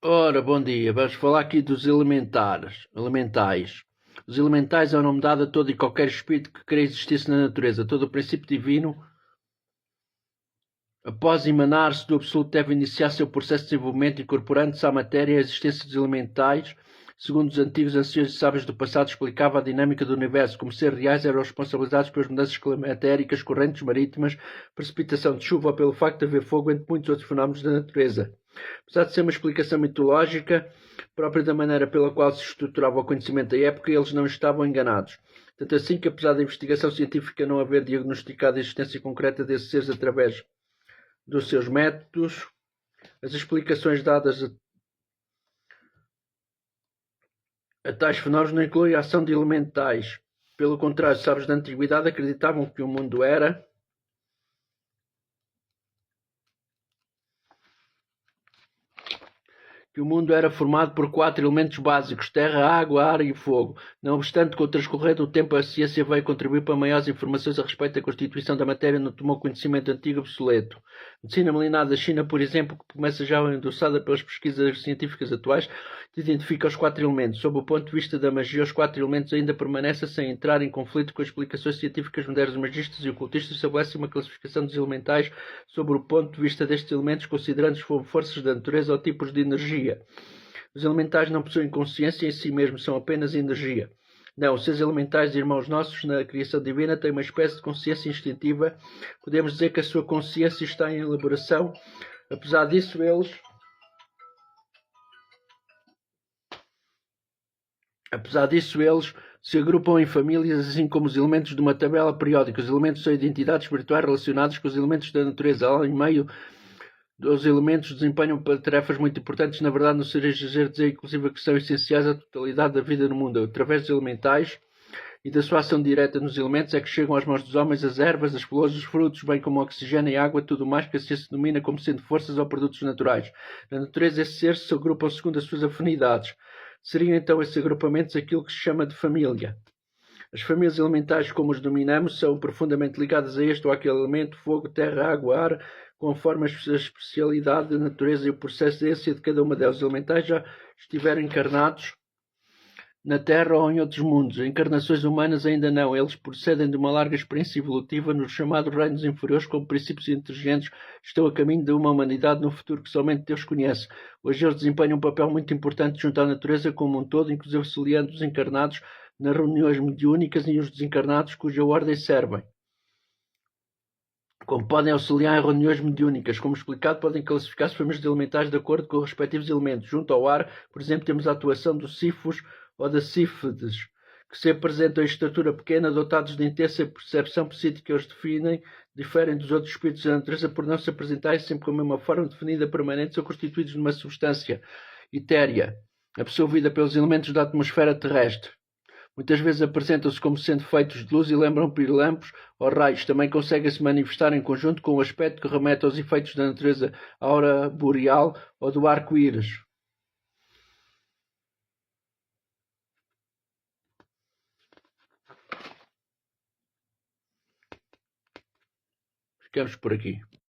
Ora, bom dia. Vamos falar aqui dos elementais. Os elementais é o nome dado a todo e qualquer espírito que queira existir-se na natureza. Todo o princípio divino, após emanar-se do absoluto, deve iniciar seu processo de desenvolvimento, incorporando-se à matéria e à existência dos elementais. Segundo os antigos anciãos e sábios do passado, explicava a dinâmica do universo. Como seres reais, eram responsabilizados pelas mudanças climatéricas, correntes marítimas, precipitação de chuva ou pelo facto de haver fogo, entre muitos outros fenómenos da natureza. Apesar de ser uma explicação mitológica, própria da maneira pela qual se estruturava o conhecimento da época, eles não estavam enganados. Tanto assim que, apesar da investigação científica não haver diagnosticado a existência concreta desses seres através dos seus métodos, as explicações dadas a tais fenómenos não incluem a ação de elementais. Pelo contrário, os sábios da antiguidade acreditavam que o mundo era formado por 4 elementos básicos: terra, água, ar e fogo. Não obstante, com o transcorrer do tempo, a ciência veio contribuir para maiores informações a respeito da constituição da matéria, não tomou conhecimento antigo obsoleto. A medicina milenar da China, por exemplo, que começa já endossada pelas pesquisas científicas atuais, identifica os 4 elementos. Sob o ponto de vista da magia, os 4 elementos ainda permanecem sem entrar em conflito com as explicações científicas modernas. Os magistas e ocultistas estabelecem uma classificação dos elementais sobre o ponto de vista destes elementos, considerando-os como forças da natureza ou tipos de energia. Os elementais não possuem consciência em si mesmos, são apenas energia. Não, os seres elementais, irmãos nossos, na criação divina, têm uma espécie de consciência instintiva. Podemos dizer que a sua consciência está em elaboração. Apesar disso, eles se agrupam em famílias, assim como os elementos de uma tabela periódica. Os elementos são identidades espirituais relacionadas com os elementos da natureza. Em meio dos elementos desempenham tarefas muito importantes. Na verdade, não seria exagero dizer, inclusive, que são essenciais à totalidade da vida no mundo. Através dos elementais e da sua ação direta nos elementos é que chegam às mãos dos homens as ervas, as flores, os frutos, bem como o oxigênio e a água, tudo mais que a ciência denomina como sendo forças ou produtos naturais. Na natureza, esses seres se agrupam segundo as suas afinidades. Seriam então esses agrupamentos aquilo que se chama de família. As famílias elementais, como os dominamos, são profundamente ligadas a este ou aquele elemento: fogo, terra, água, ar, conforme a especialidade da natureza e o processo de essência de cada uma delas. Os elementais já estiveram encarnados na Terra ou em outros mundos. Encarnações humanas ainda não. Eles procedem de uma larga experiência evolutiva nos chamados reinos inferiores, como princípios inteligentes, estão a caminho de uma humanidade no futuro que somente Deus conhece. Hoje eles desempenham um papel muito importante junto à natureza como um todo, inclusive auxiliando os encarnados nas reuniões mediúnicas e os desencarnados cuja ordem servem. Como podem auxiliar em reuniões mediúnicas, como explicado, podem classificar-se famílias de elementais de acordo com os respectivos elementos. Junto ao ar, por exemplo, temos a atuação dos sifos ou das sífides, que se apresentam em estatura pequena, dotados de intensa percepção psíquica. Os diferem dos outros espíritos da natureza por não se apresentarem sempre com a mesma forma definida permanente, são constituídos de uma substância etérea, absorvida pelos elementos da atmosfera terrestre. Muitas vezes apresentam-se como sendo feitos de luz e lembram pirilampos ou raios. Também conseguem se manifestar em conjunto com o aspecto que remete aos efeitos da natureza aurora boreal ou do arco-íris. Ficamos por aqui.